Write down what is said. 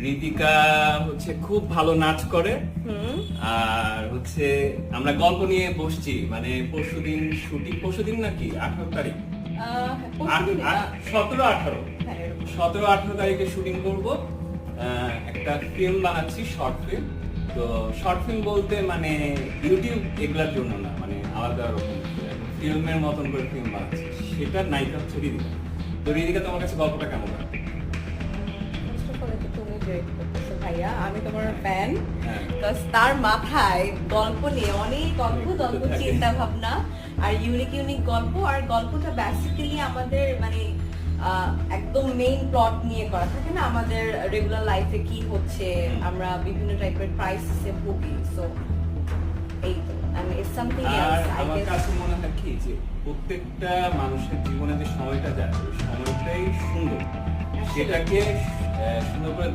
ঋতিকা হচ্ছে খুব ভালো নাচ করে। আর হচ্ছে আমরা গল্প নিয়ে বসছি, মানে পরশুদিন শুটিং, পরশুদিন নাকি 18 তারিখ, 17-18 তারিখে শুটিং করব। একটা ফিল্ম বানাচ্ছি, শর্ট ফিল্ম। তো শর্ট ফিল্ম বলতে মানে ইউটিউব এগুলার জন্য না, মানে আলাদা রকম ফিল্মের মতন করে ফিল্ম বানাচ্ছি। সেটার নায়িকা হচ্ছে ঋতিকা। তো ঋতিকা, তোমার কাছে গল্পটা কেমন লাগে? ভাইয়া আমি তোমার ফ্যান। তার মাথায় গল্প নিয়ে অনেক অদ্ভুত অদ্ভুত চিন্তা ভাবনা আর ইউনিক ইউনিক গল্প, আর গল্পটা বেসিক্যালি আমাদের মানে একদম মেইন প্লট নিয়ে করা থাকে না, আমাদের রেগুলার লাইফে কি হচ্ছে, আমরা বিভিন্ন টাইপের ক্রাইসিসে ভুগি। সো এই তো ইটস সামথিং এলস আই আমার গেস। কাছে মনে হয় কি যে প্রত্যেকটা মানুষের জীবনে যে সময়টা যায়, ওই সময়টাই সুন্দর, সেটাকে সুন্দর করে